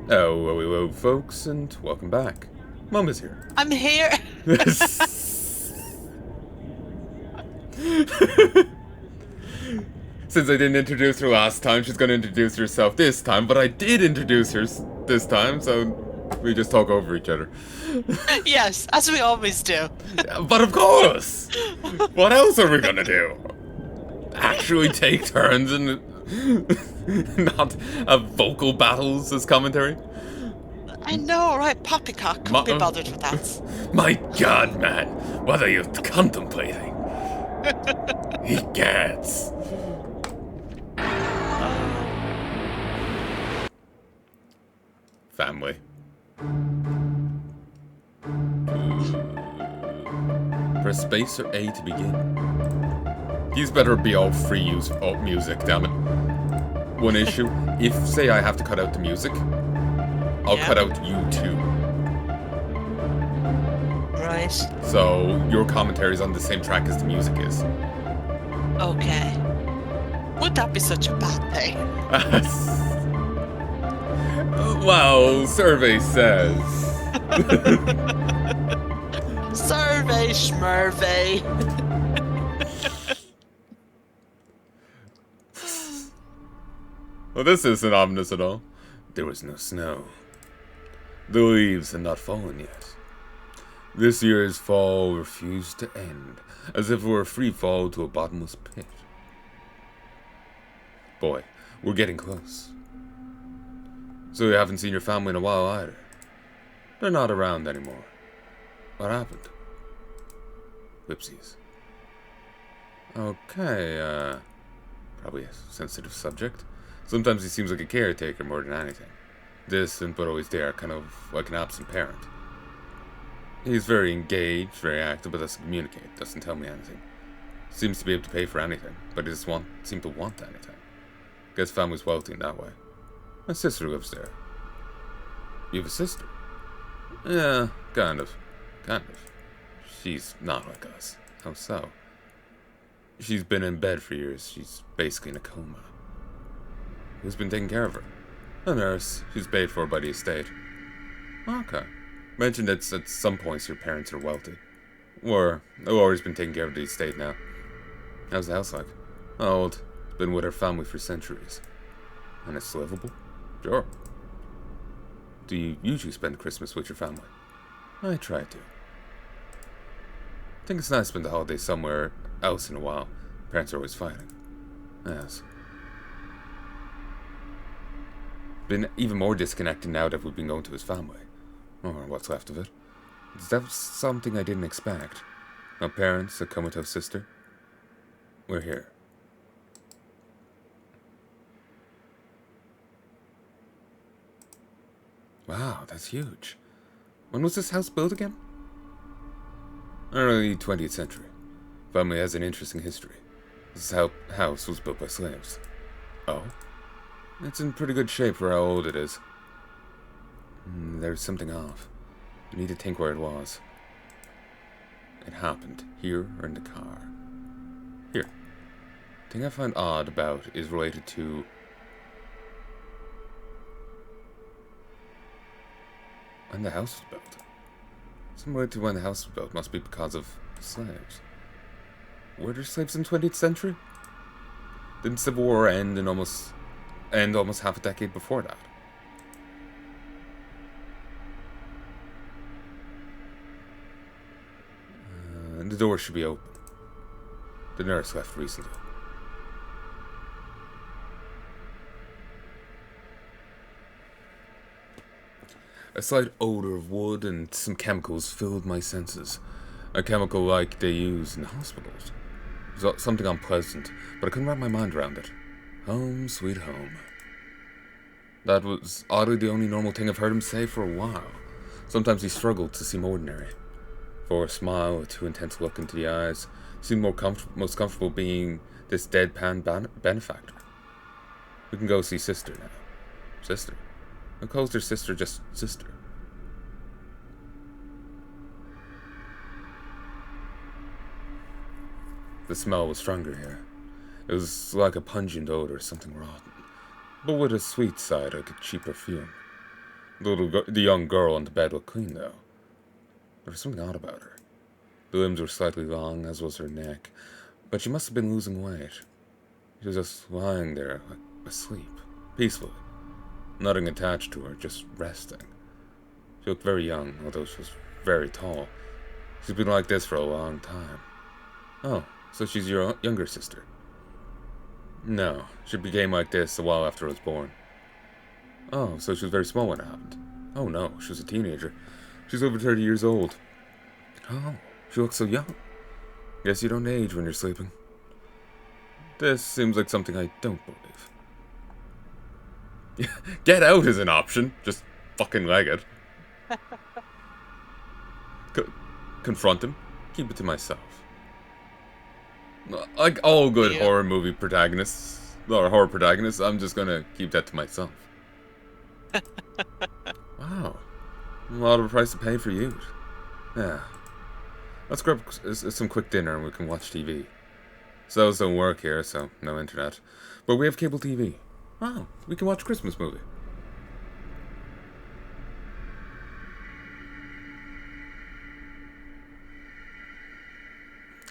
Oh, hello, folks, and welcome back. Mom is here. I'm here. Since I didn't introduce her last time, she's gonna introduce herself this time, but I did introduce her this time, so we just talk over each other. Yes, as we always do. But of course! What else are we gonna do? Actually take turns and not have vocal battles as commentary? I know, right? Poppycock couldn't be bothered with that. My God, man! What are you contemplating? He gets. Family. Press space or A to begin. These better be all free use of music, damn it. One issue, if, say, I have to cut out the music, I'll cut out you too. Right. So, your commentary's on the same track as the music is. Okay. Would that be such a bad thing? Well, survey says. Survey schmurvey. Well, this isn't ominous at all. There was no snow. The leaves had not fallen yet. This year's fall refused to end, as if it were a free fall to a bottomless pit. Boy, we're getting close. So you haven't seen your family in a while either. They're not around anymore. What happened? Whoopsies. Okay, probably a sensitive subject. Sometimes he seems like a caretaker more than anything. Distant but always there, kind of like an absent parent. He's very engaged, very active, but doesn't communicate, doesn't tell me anything. Seems to be able to pay for anything, but he doesn't seem to want anything. Guess family's wealthy in that way. My sister lives there. You have a sister? Yeah, kind of. She's not like us. How so? She's been in bed for years. She's basically in a coma. Who's been taking care of her? A nurse. She's paid for by the estate. Okay. Mentioned that at some points your parents are wealthy. Or, they've always been taking care of the estate now. How's the house like? Old. Been with her family for centuries. And it's livable? Sure. Do you usually spend Christmas with your family? I try to. I think it's nice to spend the holidays somewhere else in a while. Parents are always fighting. Yes. Been even more disconnected now that we've been going to his family. Or what's left of it. That's something I didn't expect. No parents, a comatose sister. We're here. Wow, that's huge. When was this house built again? Early 20th century. Family has an interesting history. This house was built by slaves. Oh? It's in pretty good shape for how old it is. There's something off. I need to think where it was. It happened here or in the car. Here. The thing I find odd about is related to when the house was built. Similar to when the house was built must be because of slaves. Were there slaves in the 20th century? Didn't Civil War end almost half a decade before that? The door should be open. The nurse left recently. A slight odor of wood and some chemicals filled my senses. A chemical like they use in hospitals. It was something unpleasant, but I couldn't wrap my mind around it. Home, sweet home. That was oddly the only normal thing I've heard him say for a while. Sometimes he struggled to seem ordinary. For a smile, a too intense look into the eyes, seemed most comfortable being this deadpan benefactor. We can go see sister now. Sister? Who calls their sister just sister? The smell was stronger here. It was like a pungent odor, something rotten, but with a sweet side like a cheap perfume. The young girl on the bed looked clean, though. There was something odd about her. The limbs were slightly long, as was her neck, but she must have been losing weight. She was just lying there, like asleep, peacefully. Nothing attached to her, just resting. She looked very young, although she was very tall. She's been like this for a long time. Oh, so she's your younger sister? No, she became like this a while after I was born. Oh, so she was very small when it happened. Oh no, she was a teenager. She's over 30 years old. Oh, she looks so young. Guess you don't age when you're sleeping. This seems like something I don't believe. Get out is an option. Just fucking leg it. Confront him. Keep it to myself. Like all good horror movie protagonists, or horror protagonists, I'm just gonna keep that to myself. Wow. A lot of a price to pay for you. Yeah. Let's grab some quick dinner and we can watch TV. Cells don't work here, so no internet. But we have cable TV. Wow, we can watch a Christmas movie.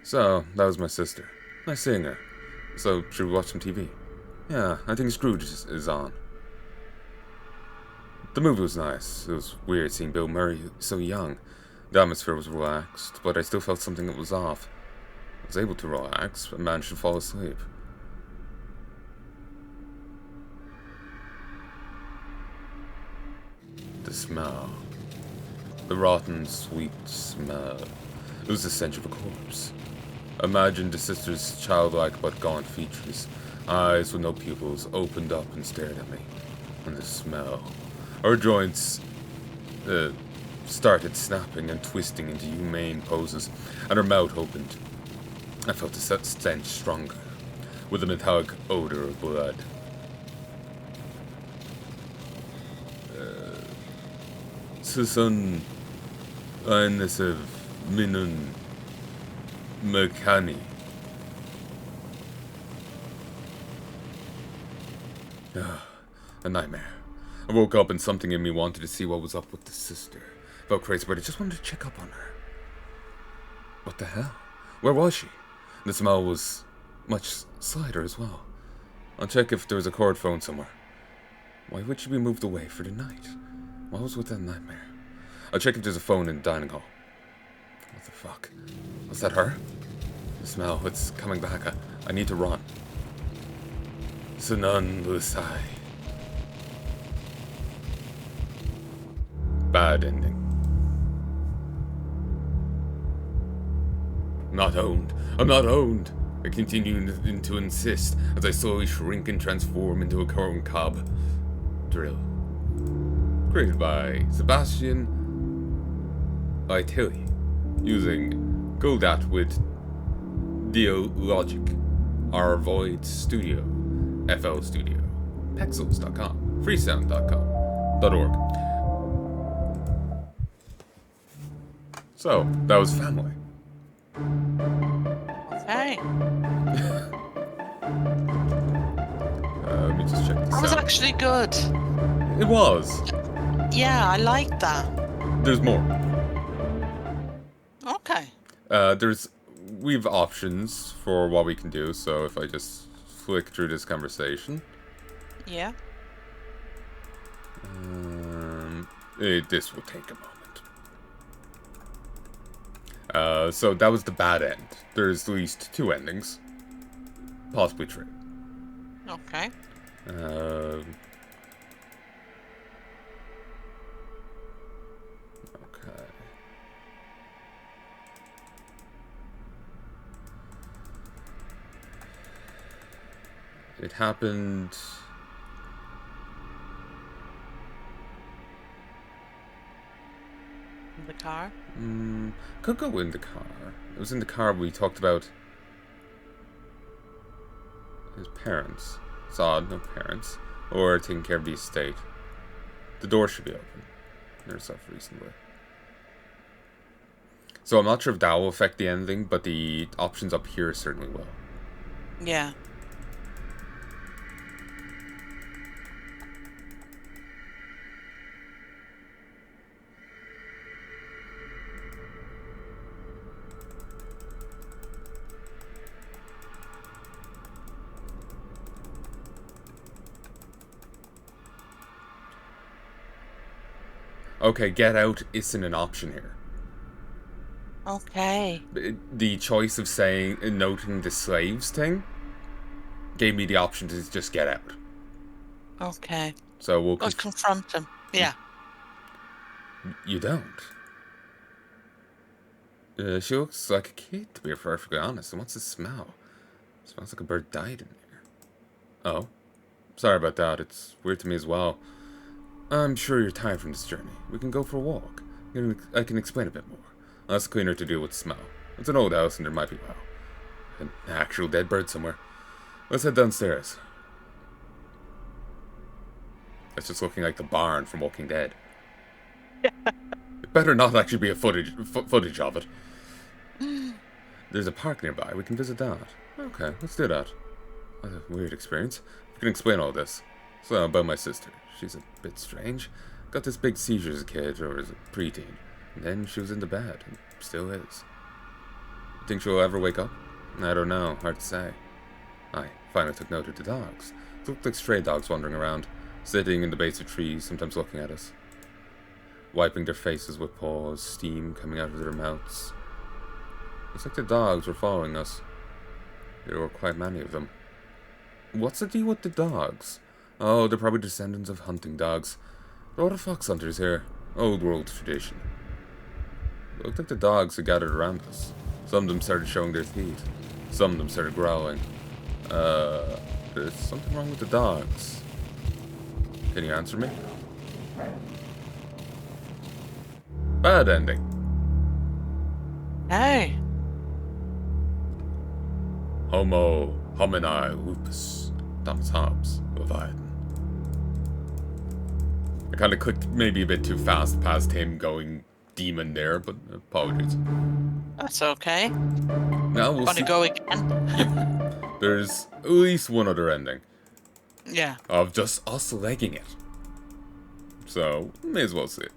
So, that was my sister. Nice seeing her. So, should we watch some TV? Yeah, I think Scrooge is on. The movie was nice. It was weird seeing Bill Murray so young. The atmosphere was relaxed, but I still felt something that was off. I was able to relax, but managed to fall asleep. The smell. The rotten, sweet smell. It was the stench of a corpse. Imagine the sister's childlike but gaunt features, eyes with no pupils, opened up and stared at me. And the smell. Her joints started snapping and twisting into humane poses, and her mouth opened. I felt the stench stronger, with a metallic odor of blood. Susan eines of minun mekani. A nightmare. I woke up and something in me wanted to see what was up with the sister. Felt crazy, but I just wanted to check up on her. What the hell? Where was she? The smell was much slighter as well. I'll check if there was a cord phone somewhere. Why would she be moved away for the night? What was with that nightmare? I'll check if there's a phone in the dining hall. What the fuck? Was that her? The smell, it's coming back. I need to run. Sunan Lusai. Bad ending. Not owned. I'm not owned. I continued to insist as I slowly shrink and transform into a corn cob drill. Created by Sebastian Tilly, using Goldat with Dialogic, R Void Studio, FL Studio, Pexels.com, Freesound.com.org. So, that was family. Okay. Let me just check this out. That was actually good. It was. Yeah, I like that. There's more. Okay. We've options for what we can do, so if I just flick through this conversation. Yeah. This will take a moment. So that was the bad end. There's at least 2 endings. Possibly 3. Okay. Okay. It happened... In the car? Could go in the car. It was in the car we talked about his parents. It's odd, no parents. Or taking care of the estate. The door should be open. There's stuff recently. So I'm not sure if that will affect the ending, but the options up here certainly will. Yeah. Okay, get out isn't an option here. Okay. The choice of saying, noting the slaves thing, gave me the option to just get out. Okay. So we'll... I'll confront him. Yeah. You don't. She looks like a kid, to be perfectly honest. And what's the smell? It smells like a bird died in there. Oh. Sorry about that. It's weird to me as well. I'm sure you're tired from this journey. We can go for a walk. I can explain a bit more. Less cleaner to deal with the smell. It's an old house and there might be, well, an actual dead bird somewhere. Let's head downstairs. It's just looking like the barn from Walking Dead. It better not actually be a footage of it. There's a park nearby. We can visit that. Okay, let's do that. What a weird experience. I can explain all this. So, about my sister. She's a bit strange. Got this big seizure as a kid, or as a preteen. And then she was into bed, and still is. Think she'll ever wake up? I don't know. Hard to say. I finally took note of the dogs. They looked like stray dogs wandering around, sitting in the base of trees, sometimes looking at us. Wiping their faces with paws, steam coming out of their mouths. It's like the dogs were following us. There were quite many of them. What's the deal with the dogs? Oh, they're probably descendants of hunting dogs. There are a lot of fox hunters here. Old world tradition. It looked like the dogs had gathered around us. Some of them started showing their teeth. Some of them started growling. There's something wrong with the dogs. Can you answer me? Bad ending. Hey. Homo homini lupus. Thomas Hobbes. Leviathan. I kind of clicked maybe a bit too fast past him going demon there, but apologies. That's okay. Now we'll Want to see. go again? Yep. There's at least one other ending. Yeah. Of just us legging it. So, may as well see it.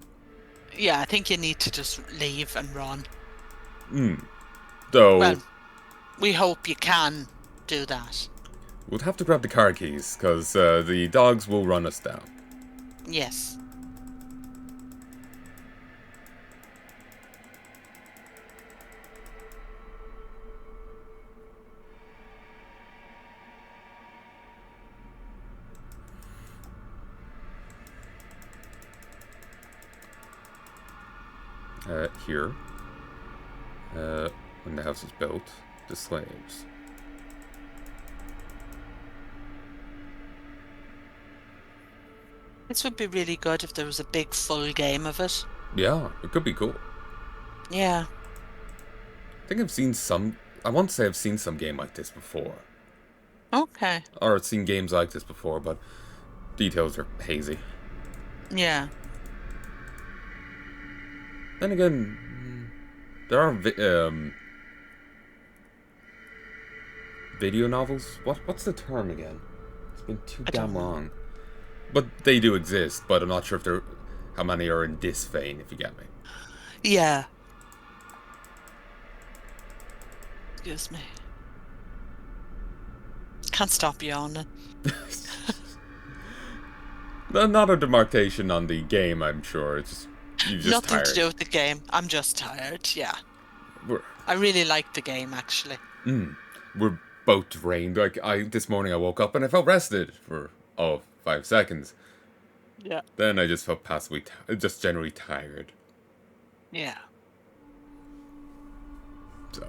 Yeah, I think you need to just leave and run. Though, Well, we hope you can do that. we'll have to grab the car keys, because the dogs will run us down. Yes. Here. When the house was built, the slaves. This would be really good if there was a big full game of it. Yeah, it could be cool. Yeah. I think I've seen some... I want to say I've seen some game like this before. Okay. Or I've seen games like this before, but details are hazy. Yeah. Then again, there are video novels. What's the term again? It's been too damn long. But they do exist, but I'm not sure if they're how many are in this vein, if you get me. Yeah. Excuse me. Can't stop yawning. Not a demarcation on the game, I'm sure. It's just you're just Nothing tired. to do with the game. I'm just tired, yeah. I really like the game, actually. We're both drained. Like this morning I woke up and I felt rested for 5 seconds. Yeah. Then I just felt passively, just generally tired. Yeah. So,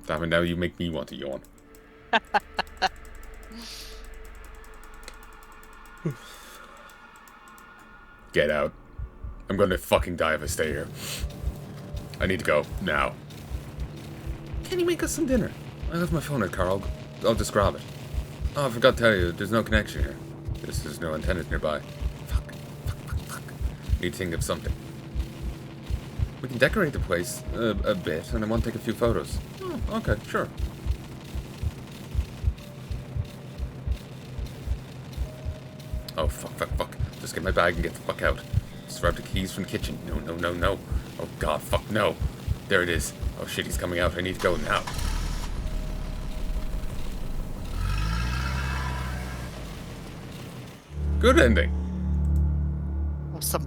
damn it! Now you make me want to yawn. Get out! I'm going to fucking die if I stay here. I need to go now. Can you make us some dinner? I left my phone at Carl. I'll just grab it. Oh, I forgot to tell you, there's no connection here. There's no antennas nearby. Fuck. Need to think of something. We can decorate the place a bit, and I want to take a few photos. Oh, okay, sure. Oh, fuck. Just get my bag and get the fuck out. Just grab the keys from the kitchen. No. Oh, God, fuck, no. There it is. Oh, shit, he's coming out. I need to go now. Good ending. awesome.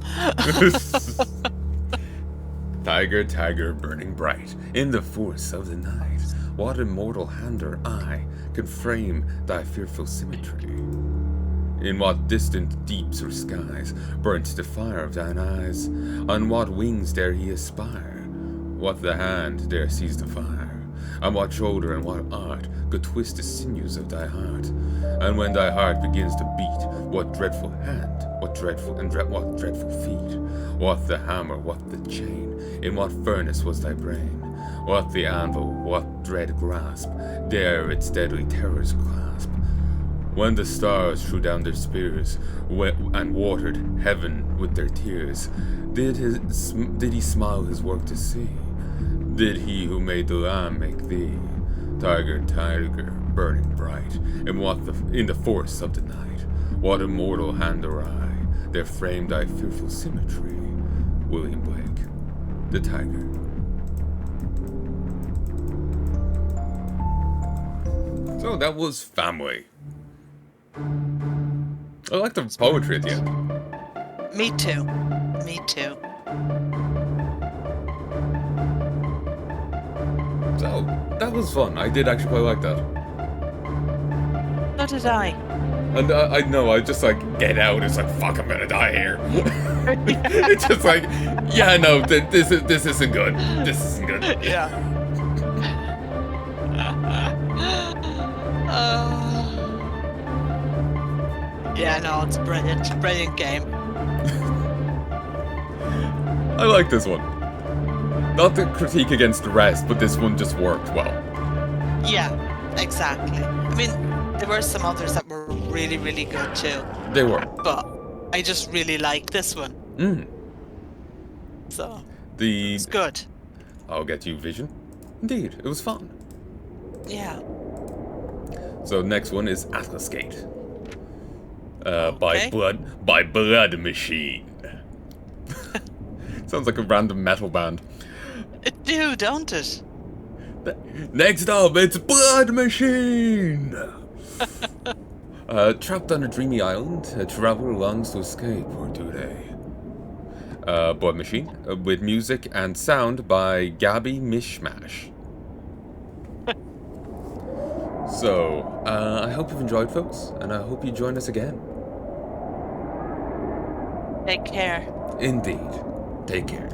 Tiger, tiger, burning bright in the force of the night. What immortal hand or eye can frame thy fearful symmetry? In what distant deeps or skies burnt the fire of thine eyes? On what wings dare he aspire? What the hand dare seize the fire? On what shoulder and what art could twist the sinews of thy heart? And when thy heart begins to beat, what dreadful hand, what dreadful feet? What the hammer, what the chain? In what furnace was thy brain? What the anvil, what dread grasp dare its deadly terrors clasp? When the stars threw down their spears and watered heaven with their tears, did he smile his work to see? Did he who made the lamb make thee? Tiger, tiger, burning bright, in the force of the night, what immortal hand or eye there framed thy fearful symmetry? William Blake, the Tiger. So that was Family. I like the poetry at the end. Me too. Me too. So, that was fun. I did actually quite like that. So did I. And I know, I just like, get out. It's like, fuck, I'm gonna die here. It's just like, yeah, no, this isn't good. This isn't good. Yeah. Yeah, no, it's brilliant. Brilliant game. I like this one. Not to critique against the rest, but this one just worked well. Yeah, exactly. I mean, there were some others that were really, really good too. They were. But I just really like this one. So, it's good. I'll get you Vision. Indeed, it was fun. Yeah. So next one is Atlas Gate. Okay. by Blood Machine. Sounds like a random metal band. It do, don't it? Next up, it's Blood Machine! Trapped on a dreamy island, a traveler longs to escape for today. Blood Machine, with music and sound by Gabby Mishmash. So, I hope you've enjoyed, folks, and I hope you join us again. Take care. Indeed. Take care.